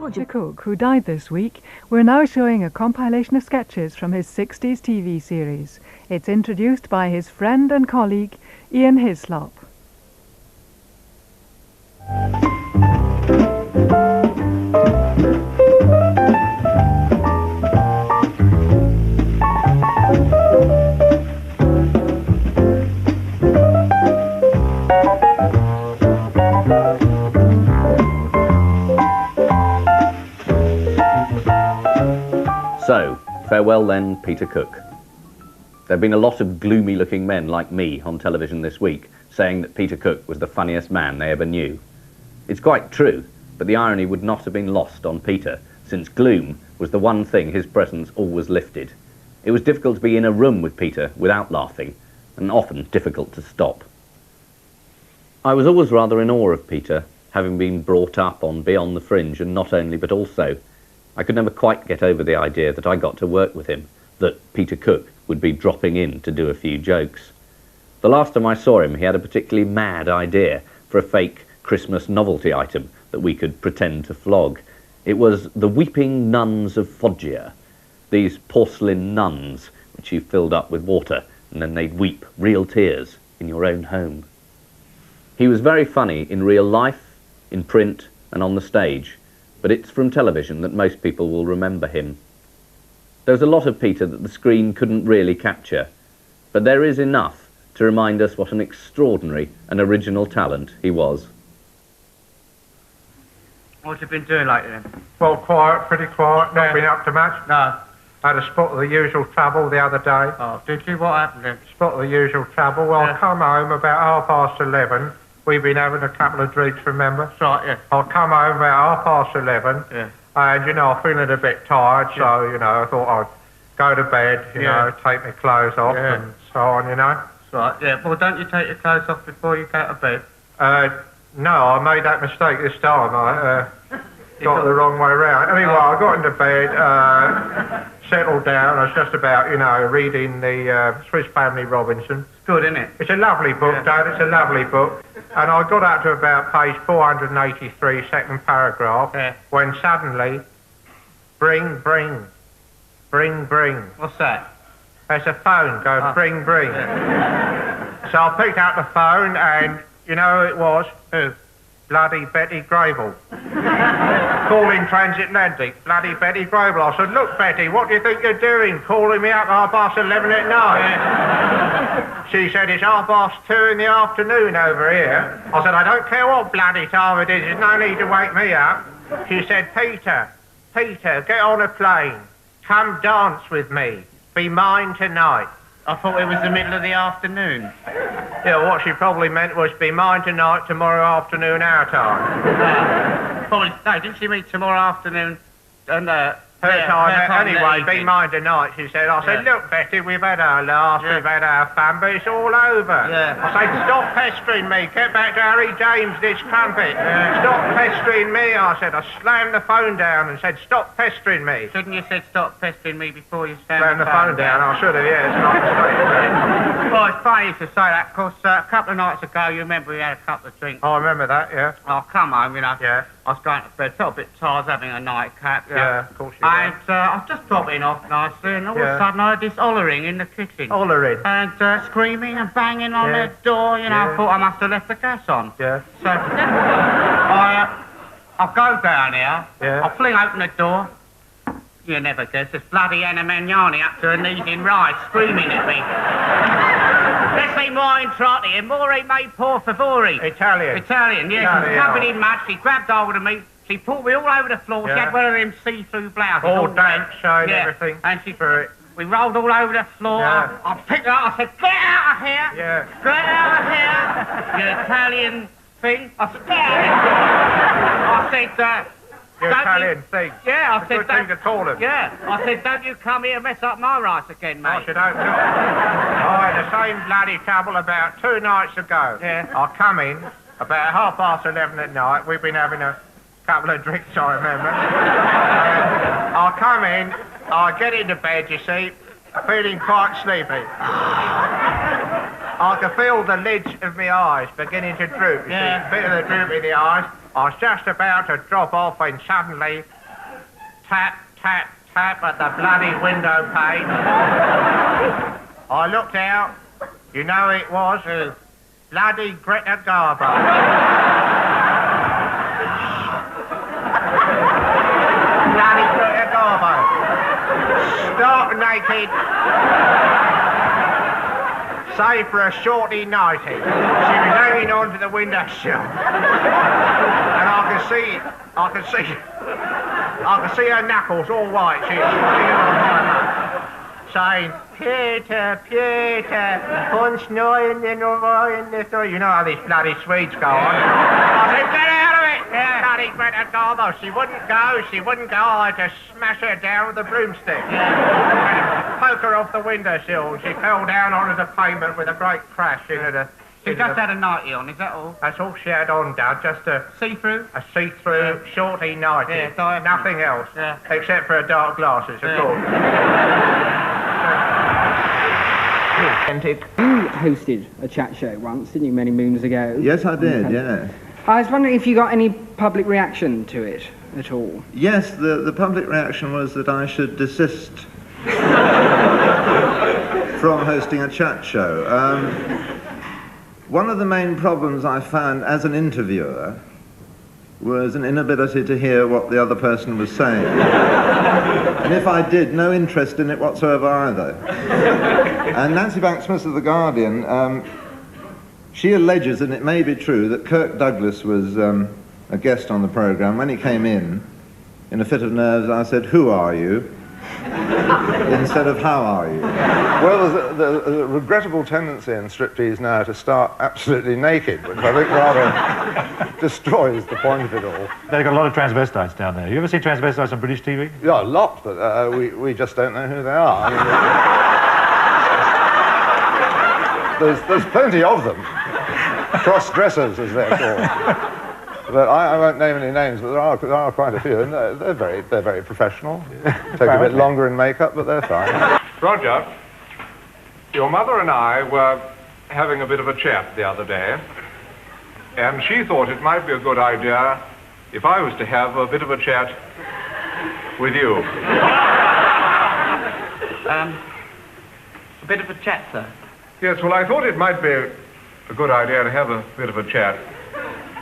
Peter Cook, who died this week, we're now showing a compilation of sketches from his 60s TV series. It's introduced by his friend and colleague, Ian Hislop. So, farewell then, Peter Cook. There have been a lot of gloomy-looking men like me on television this week saying that Peter Cook was the funniest man they ever knew. It's quite true, but the irony would not have been lost on Peter, since gloom was the one thing his presence always lifted. It was difficult to be in a room with Peter without laughing, and often difficult to stop. I was always rather in awe of Peter, having been brought up on Beyond the Fringe, and not only but also. I could never quite get over the idea that I got to work with him, that Peter Cook would be dropping in to do a few jokes. The last time I saw him, he had a particularly mad idea for a fake Christmas novelty item that we could pretend to flog. It was the Weeping Nuns of Foggia, these porcelain nuns which you filled up with water and then they'd weep real tears in your own home. He was very funny in real life, in print and on the stage, but it's from television that most people will remember him. There's a lot of Peter that the screen couldn't really capture, but there is enough to remind us what an extraordinary and original talent he was. What have you been doing lately then? Well, quiet, pretty quiet, not been up to much. No. Had a spot of the usual trouble the other day. Oh, did you? What happened then? Spot of the usual trouble. Well, Yeah. I come home about 11:30. We've been having a couple of drinks, remember? That's right, yeah. I come home about 11:30. Yeah. And, you know, I'm feeling a bit tired, so, you know, I thought I'd go to bed, you know, take my clothes off and so on, you know. That's right, yeah. Well, don't you take your clothes off before you go to bed? No, I made that mistake this time. I got it the wrong way round. Anyway, I got into bed, settled down. I was just about, you know, reading the Swiss Family Robinson. It's good, isn't it? It's a lovely book, Dad. It's a lovely book. And I got up to about page 483, second paragraph, when suddenly, bring. What's that? There's a phone going, bring. So I picked up the phone and, you know who it was? Who? Bloody Betty Grable. Calling transatlantic, bloody Betty Grable. I said, look, Betty, what do you think you're doing, calling me up at 11:30 at night? She said, it's 2:30 in the afternoon over here. I said, I don't care what bloody time it is, there's no need to wake me up. She said, Peter, get on a plane. Come dance with me. Be mine tonight. I thought it was the middle of the afternoon. Yeah, what she probably meant was be mine tonight, tomorrow afternoon, our time. Probably, no, didn't she mean tomorrow afternoon and her time anyway, be mine tonight, she said. I said, look, Betty, we've had our laughs, we've had our fun, but it's all over. Yeah. I said, stop pestering me, get back to Harry James, this crumpet. Stop pestering me, I said. I slammed the phone down and said, stop pestering me. Shouldn't you said stop pestering me before you Slammed the phone down, I should have, yeah, it's not a mistake. Well, it's funny to say that, because a couple of nights ago, you remember we had a couple of drinks. Oh, I remember that, yeah. I'll come home, you know. Yeah. I was going to bed, felt a bit tired having a nightcap. Yeah, of course you And I was just dropping off nicely, and all of a sudden I heard this hollering in the kitchen. Hollering? And screaming and banging on the door, you know. I thought I must have left the gas on. Yeah. So I go down here, I fling open the door. You never guess, there's bloody Anna Magnani up to her knees in rice, screaming at me. Let's say more intrati and more me por favore. Italian, yeah. She's covered in mud. She grabbed hold of me. She pulled me all over the floor. She had one of them see-through blouses. All damp, showing everything. And we rolled all over the floor. Yeah. I picked her up. I said, get out of here. Yeah. Get out of here. You Italian thing. I scared I said, Your Italian thing. Yeah, I said, good thing to call him. Yeah, I said, don't you come here and mess up my rice again, mate. I should hope not. I had the same bloody trouble about 2 nights ago. Yeah. I come in about 11:30 at night. We've been having a couple of drinks, I remember. I come in, I get into bed, you see, feeling quite sleepy. I could feel the lids of my eyes beginning to droop, you see. A bit of the droop in the eyes. I was just about to drop off when suddenly tap, tap, tap at the bloody window pane. I looked out. You know who it was? Who? Bloody Greta Garbo. Bloody Greta Garbo. Stark naked. Save for a shorty nightie. She was hanging onto the windowsill. And I could see her knuckles all white. She was saying, Peter, Peter, once neuen in the you know how these bloody Swedes go on. I said, get out of it! Yeah. Bloody Greta Garbo. She wouldn't go. I had to smash her down with a broomstick. Poke her off the windowsill. She fell down onto the pavement with a great crash into the... She just had a nightie on, is that all? That's all she had on, Dad, just a see-through shorty nightie. Yeah, nothing else. Yeah. Except for her dark glasses, of course. You hosted a chat show once, didn't you, many moons ago? Yes, I did, yeah. I was wondering if you got any public reaction to it at all. Yes, the public reaction was that I should desist from hosting a chat show. One of the main problems I found as an interviewer was an inability to hear what the other person was saying. And if I did, no interest in it whatsoever either. And Nancy Banks-Smith of The Guardian, she alleges, and it may be true, that Kirk Douglas was a guest on the programme. When he came in a fit of nerves, I said, "Who are you?" instead of "How are you?" Well, there's a regrettable tendency in striptease now to start absolutely naked, which I think rather destroys the point of it all. They've got a lot of transvestites down there. You ever seen transvestites on British TV? Yeah, a lot, but we just don't know who they are. I mean, there's plenty of them. Cross-dressers, as they're called. But I won't name any names, but there are quite a few, and they're very professional. Take a bit longer in makeup, but they're fine. Roger, your mother and I were having a bit of a chat the other day, and she thought it might be a good idea if I was to have a bit of a chat with you. A bit of a chat, sir. Yes, well, I thought it might be a good idea to have a bit of a chat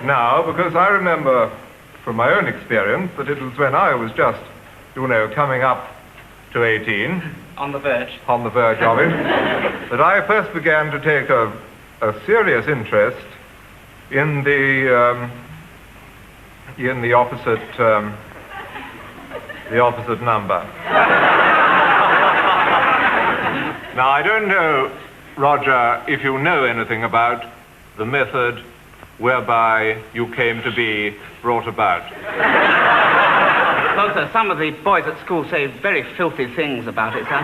now, because I remember from my own experience that it was when I was just, coming up to 18. On the verge. On the verge of it, that I first began to take a serious interest in the opposite number. Now, I don't know, Roger, if you know anything about the method whereby you came to be brought about. Well, sir, some of the boys at school say very filthy things about it, sir.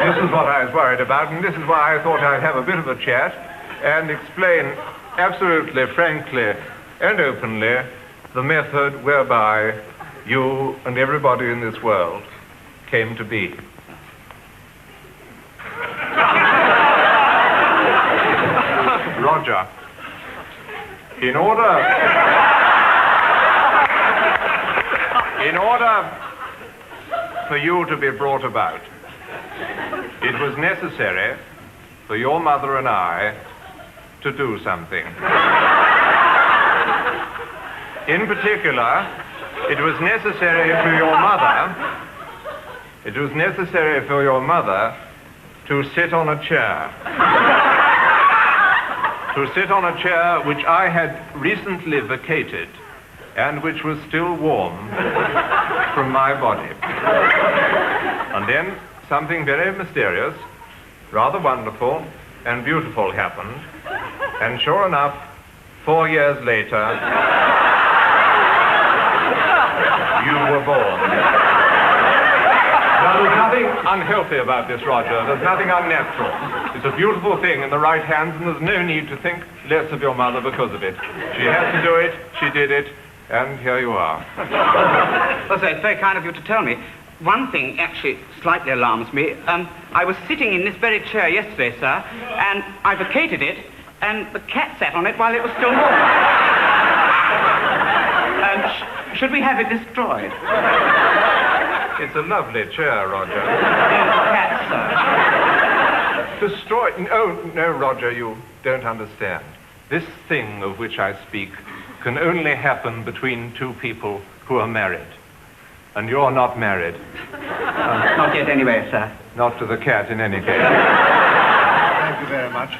This is what I was worried about, and this is why I thought I'd have a bit of a chat and explain absolutely, frankly, and openly the method whereby you and everybody in this world came to be. Roger, in order for you to be brought about, it was necessary for your mother and I to do something. In particular, it was necessary for your mother to sit on a chair. To sit on a chair which I had recently vacated and which was still warm from my body. And then something very mysterious, rather wonderful and beautiful happened. And sure enough, 4 years later, you were born. Now, there's nothing unhealthy about this, Roger. There's nothing unnatural. It's a beautiful thing in the right hands, and there's no need to think less of your mother because of it. She had to do it, she did it, and here you are. Well, sir, it's very kind of you to tell me. One thing actually slightly alarms me. I was sitting in this very chair yesterday, sir, and I vacated it, and the cat sat on it while it was still warm. Should we have it destroyed? It's a lovely chair, Roger. Cat, sir. Destroy... Oh, no, Roger, you don't understand. This thing of which I speak can only happen between two people who are married. And you're not married. Not yet anyway, sir. Not to the cat, in any case. Thank you very much.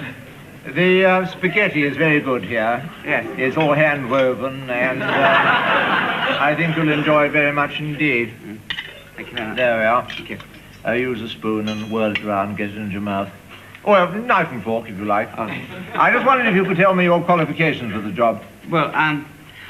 The spaghetti is very good here. Yes. It's all hand-woven, and I think you'll enjoy it very much indeed. Thank you very much. There we are. Thank you. Use a spoon and whirl it around and get it into your mouth. Or a knife and fork, if you like. Oh. I just wondered if you could tell me your qualifications for the job. Well,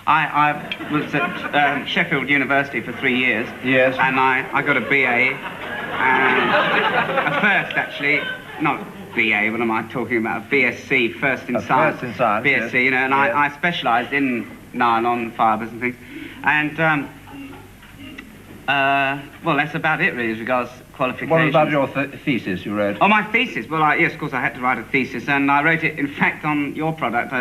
I was at Sheffield University for 3 years. Yes. And I got a BA, and a first, actually, not BA, what am I talking about? A BSc, first in science. First in science, BSc, yes. you know, and Yes. I specialised in nylon fibres and things. And, well, that's about it, really, as regards qualifications. What about your thesis you wrote? Oh, my thesis? Well, yes, of course, I had to write a thesis, and I wrote it, in fact, on your product,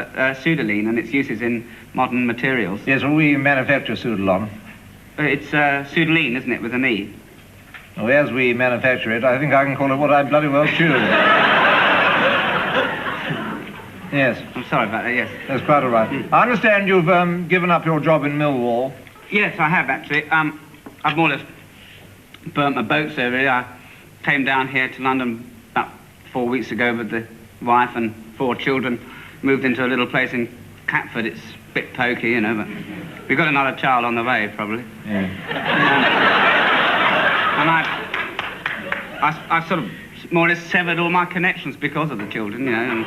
Pseudolene, and its uses in modern materials. Yes, well, we manufacture Pseudolon. It's Pseudolene, isn't it, with an E? Well, as we manufacture it, I think I can call it what I bloody well choose. Yes. I'm sorry about that, yes. That's quite all right. I understand you've given up your job in Millwall. Yes, I have, actually. I've more or less burnt my boats there, really. I came down here to London about 4 weeks ago with the wife and 4 children, moved into a little place in Catford. It's a bit pokey, you know, but we've got another child on the way, probably. Yeah. And I sort of more or less severed all my connections because of the children, you know. And,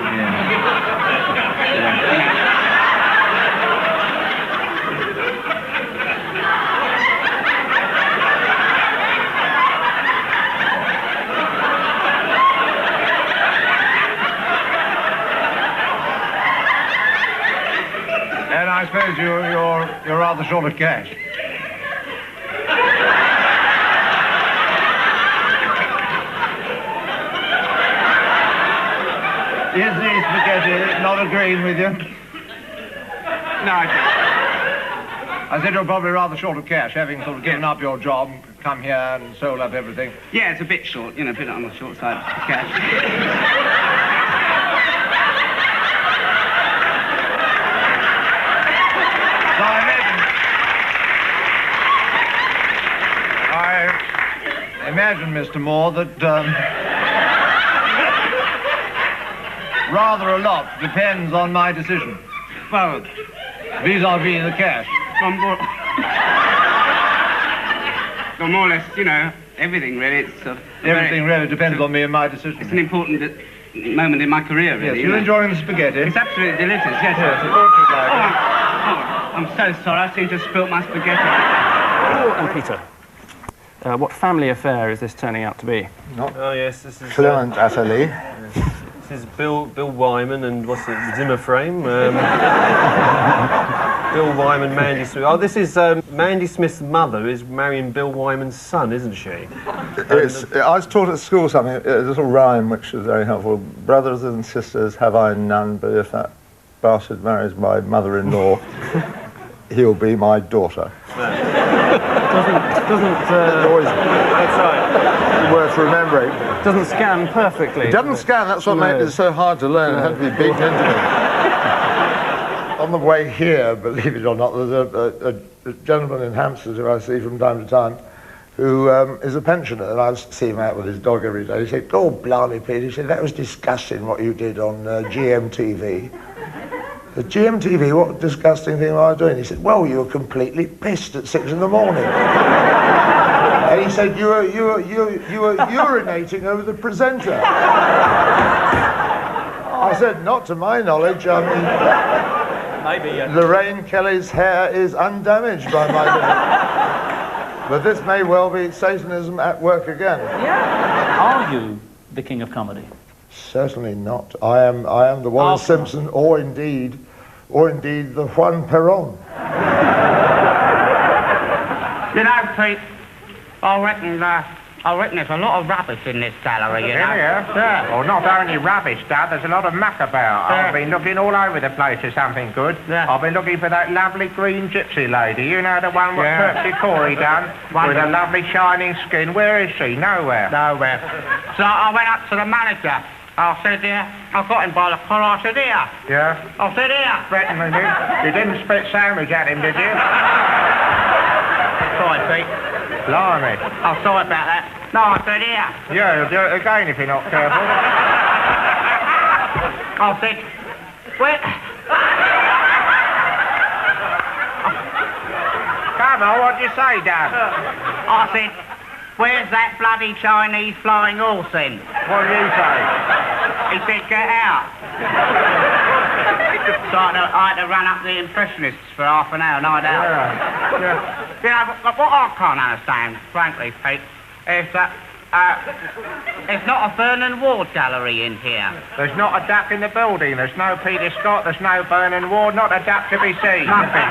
And I suppose you're rather short of cash. Is the spaghetti not agreeing with you? no, I said you're probably rather short of cash, having sort of given up your job, come here and sold up everything. yeah, it's a bit short, you know, a bit on the short side of cash. So I imagine, Mr. Moore, that rather a lot depends on my decision. Well, Vis-a-vis the cash. well, more or less, you know, everything really. It's sort of Everything really depends on me and my It's an decision. important moment in my career, Yes, really. you know. enjoying the spaghetti? It's absolutely delicious, yes. Yes, it ought to be like it. I'm so sorry, I seem to have spilt my spaghetti. And Peter, what family affair is this turning out to be? Oh yes, this is Fluent utterly. this is Bill Wyman and what's it, Zimmer Frame. Bill Wyman, Mandy Smith. Oh, this is Mandy Smith's mother is marrying Bill Wyman's son, isn't she? I was taught at school something, a little rhyme which was very helpful. Brothers and sisters have I none, but if that bastard marries my mother-in-law, he'll be my daughter. That's right. Worth remembering. Doesn't scan perfectly. It doesn't scan, that's what made it so hard to learn. It had to be beaten into me. On the way here, believe it or not, there's a gentleman in Hampstead who I see from time to time who is a pensioner, and I see him out with his dog every day. He said, "Oh, blimey, Peter," he said, "that was disgusting what you did on GMTV. The GMTV, what disgusting thing was I doing?" He said, "Well, you were completely pissed at 6 in the morning." And he said, you were urinating over the presenter." I said, "Not to my knowledge. I mean, Maybe. Lorraine Kelly's hair is undamaged by my dinner." But this may well be Satanism at work again. Are you the king of comedy? Certainly not. I am the Wallace Simpson, or indeed the Juan Perón. You know, Pete, I reckon I reckon there's a lot of rubbish in this gallery, you know. Yeah. Well, not only rubbish, Dad, there's a lot of muck about. Yeah. I've been looking all over the place for something good. Yeah. I've been looking for that lovely green gypsy lady. You know, the one what Percy Corey done? With a lovely shining skin. Where is she? Nowhere. Nowhere. So I went up to the manager. I said, I got him by the collar. I said, here. Yeah? I said, here. Threatened you? You didn't spit sandwich at him, did you? Sorry, Pete. Blimey. I'm sorry about that. No, I said, here. Yeah, you'll do it again if you're not careful. I said, where... Come on, what'd you say, Dad? I said, where's that bloody Chinese flying horse then? What did you say? He said, get out. So I had to run up the Impressionists for half an hour, night out. Yeah. You know, what I can't understand, frankly, Pete, is that there's not a Vernon Ward gallery in here. There's not a duck in the building. There's no Peter Scott. There's no Vernon Ward. Not a duck to be seen. Nothing.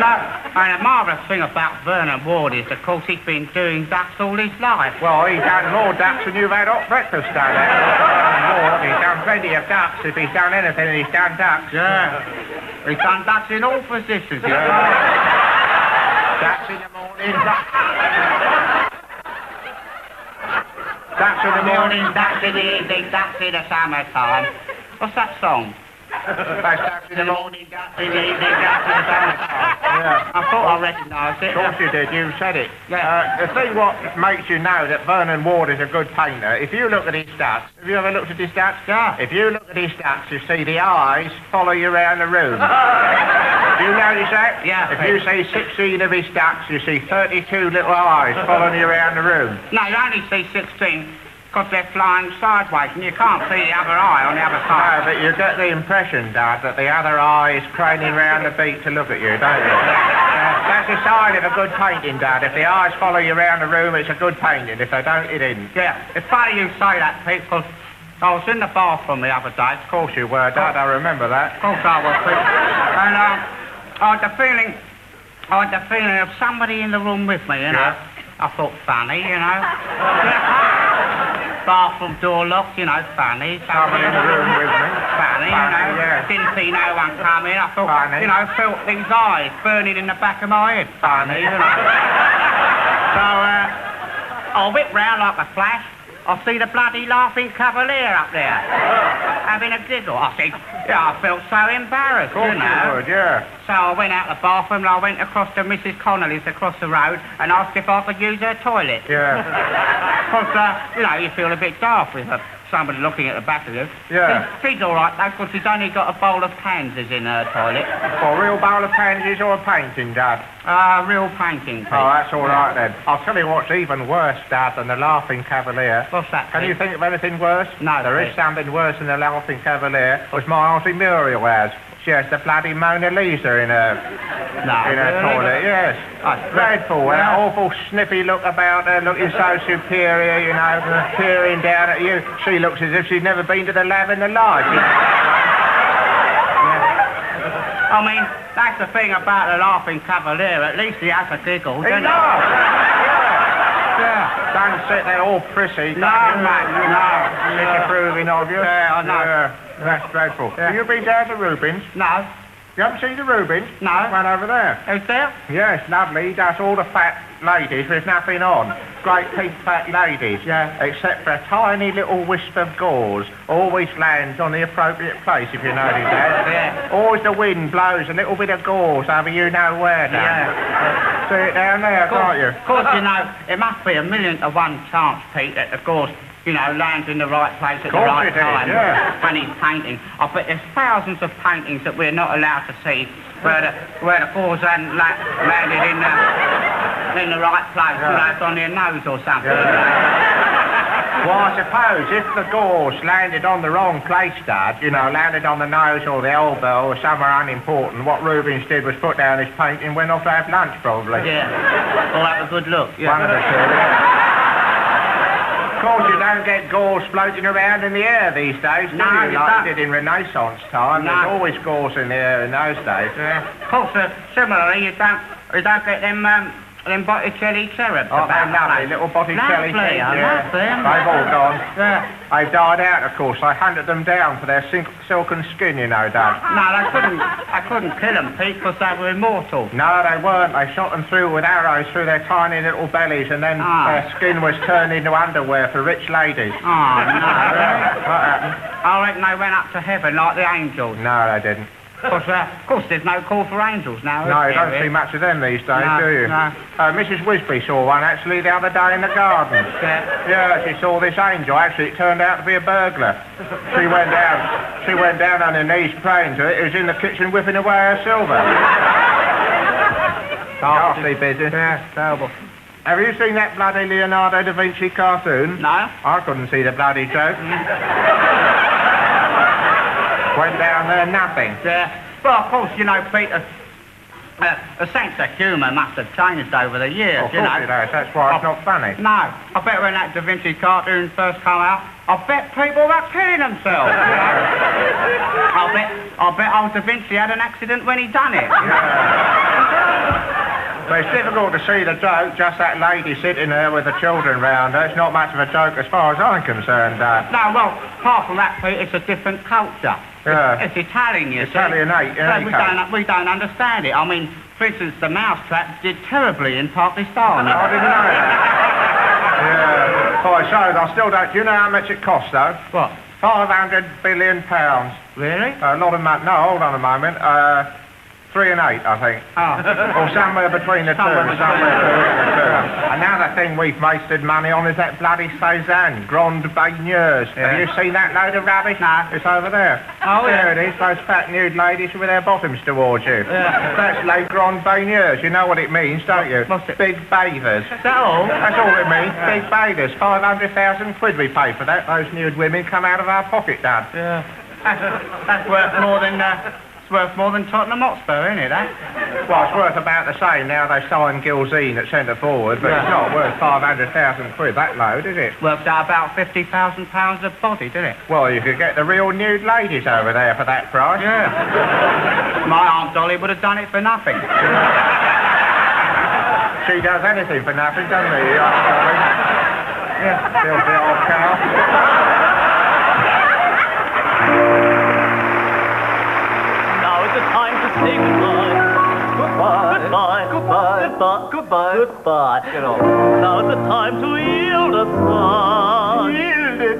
No. And the marvellous thing about Vernon Ward is, of course, he's been doing ducks all his life. Well, he's done more ducks than you've had hot breakfast done. Vernon Ward, he's done plenty of ducks. If he's done anything, he's done ducks. Yeah. He's done ducks in all positions. Yeah. Ducks in the morning. Ducks in the morning, ducks in the evening, ducks in the summertime. What's that song? Ducks in the morning, ducks in the evening, ducks in the summertime. Yeah. I thought I recognised it. Of course you did, you said it. Yeah. The thing what makes you know that Vernon Ward is a good painter, if you look at his ducks, have you ever looked at his ducks? Yeah. If you look at his ducks, you see the eyes follow you around the room. Do you notice that? Yeah. If you see 16 of his ducks, you see 32 little eyes following you around the room. No, you only see 16 because they're flying sideways and you can't see the other eye on the other side. No, but you get the impression, Dad, that the other eye is craning round the beat to look at you, don't you? That's a sign of a good painting, Dad. If the eyes follow you around the room, it's a good painting. If they don't, it isn't. Yeah, it's funny you say that, Pete, because I was in the bathroom the other day. Of course you were, Dad. I remember that. Of course I was, Pete. And I had the feeling of somebody in the room with me, you know. I thought, funny, you know. Bathroom door locked, you know, funny. Somebody in the room with me. Funny, you know. Yeah. Didn't see no one coming. I thought, Funny. you know, felt these eyes burning in the back of my head. Funny, you know. So, I whipped round like a flash. I see the bloody laughing Cavalier up there, having a giggle. I think, I felt so embarrassed, Of course you know. you would, yeah. So I went out the bathroom and I went across to Mrs. Connolly's across the road and asked if I could use her toilet. Yeah. Because, you know, you feel a bit daft with somebody looking at the back of you. Yeah. She's all right, though, because she's only got a bowl of pansies in her toilet. For a real bowl of pansies or a painting, Dad? Real painting, Pete. Oh, that's all right, then. I'll tell you what's even worse, Dad, than the Laughing Cavalier. What's that, Can Pete? you think of anything worse? No, There is Pete. something worse than the Laughing Cavalier, which my Auntie Muriel has. She has the bloody Mona Lisa in her toilet, yes. That's dreadful, that awful snippy look about her, looking so superior, you know, peering down at you. She looks as if she'd never been to the lab in her life. I mean, that's the thing about the Laughing Cavalier. At least he has a giggle, He doesn't he? laughs. Yeah. Don't sit there all prissy. No, mate, no. Disapproving of you. Yeah, I know. Yeah, that's dreadful. Yeah. Have you been down to Rubens? No. You haven't seen the Rubens? No. One over there. Who's there? Yes, lovely. He does all the fat ladies with nothing on. Great big fat ladies. Yeah. Except for a tiny little wisp of gauze. Always lands on the appropriate place, if you notice that. Yeah. Always the wind blows a little bit of gauze over you know where, Dan. Yeah. See it down there, can't you? Of course, you know, it must be 1,000,000 to 1 chance, Pete, that the gauze, you know, lands in the right place at the Course right it is, time. yeah. When he's painting. I bet there's thousands of paintings that we're not allowed to see where the gauze hadn't landed in the right place, you know, it's on your nose or something. Well, I suppose if the gauze landed on the wrong place, Dad, you know, landed on the nose or the elbow or somewhere unimportant, what Rubens did was put down his paint and went off to have lunch, probably. Yeah. Or have a good look. Yeah. One of the two. Of course, you don't get gauze floating around in the air these days, do No, you? you Like don't. you did in Renaissance time. No. There's always gauze in the air in those days. Yeah. Of course, similarly, you don't get them them Botticelli cherubs. Oh, they're lovely, little Botticelli Lovely, I love them. They've all gone. Yeah. They've died out, of course. They hunted them down for their silken skin, you know, Doug. No, I couldn't kill them, Pete, because they were immortal. No, they weren't. They shot them through with arrows through their tiny little bellies, and then their skin was turned into underwear for rich ladies. Oh, no. What happened? I reckon they went up to heaven like the angels. No, they didn't. Of course, there's no call for angels now, is No, there, you don't really? see much of them these days, No, do you? no. Mrs. Wisby saw one, actually, the other day in the garden. Yeah, she saw this angel. Actually, it turned out to be a burglar. She went down on her knees praying to it. It was in the kitchen whipping away her silver. Ghastly business. Yeah, terrible. Have you seen that bloody Leonardo da Vinci cartoon? No. I couldn't see the bloody joke. Went down there, nothing. Well, of course, you know, Peter, a sense of humour must have changed over the years, Of you course know. it has. That's why it's not funny. No, I bet when that Da Vinci cartoon first came out, I bet people were killing themselves. I bet old Da Vinci had an accident when he done it. But it's difficult to see the joke, just that lady sitting there with the children round her. It's not much of a joke as far as I'm concerned. No, well, apart from that, Pete, it's a different culture. Yeah. It's Italian, you see. Italianate, yeah. So we don't understand it. I mean, for instance, the mousetrap did terribly in Pakistan. I didn't know that. Yeah. Oh, it shows. I still don't... Do you know how much it costs, though? What? £500 billion. Really? A lot of money. No, hold on a moment. 3 and 8, I think. Oh. Or somewhere between the two. Another thing we've wasted money on is that bloody Cézanne, Grande Baigneurs. Yeah. Have you seen that load of rubbish? No. It's over there. Oh, yeah. There it is, those fat nude ladies with their bottoms towards you. Yeah. That's Les Grandes Baigneurs. You know what it means, don't you? What's it? Big bathers. Is that all? That's all it means, big bathers. 500,000 quid we pay for that. Those nude women come out of our pocket, Dad. Yeah. That's worth more than... It's worth more than Tottenham Hotspur, isn't it, eh? Well, it's worth about the same now they've signed Gilzine at centre forward, but it's not worth 500,000 quid, that load, is it? Works out about £50,000 a body, did it? Well, you could get the real nude ladies over there for that price. Yeah. My Aunt Dolly would have done it for nothing. She does anything for nothing, doesn't she? Yeah, filthy old cow. Say goodbye. Goodbye. Goodbye. Goodbye. Goodbye. Goodbye. Get on. Now's the time to yield a sigh. Yield it.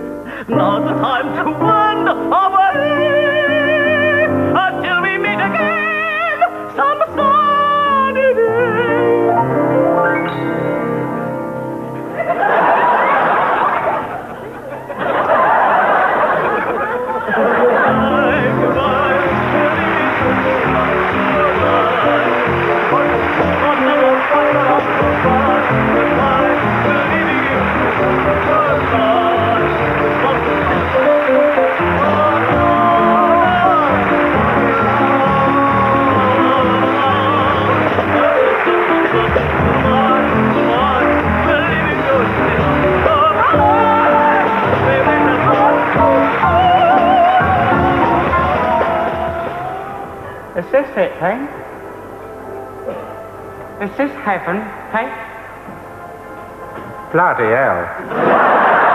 Now's the time to wander away until we meet again some sunny day. Is this it, then? Is this heaven, hey? Bloody hell.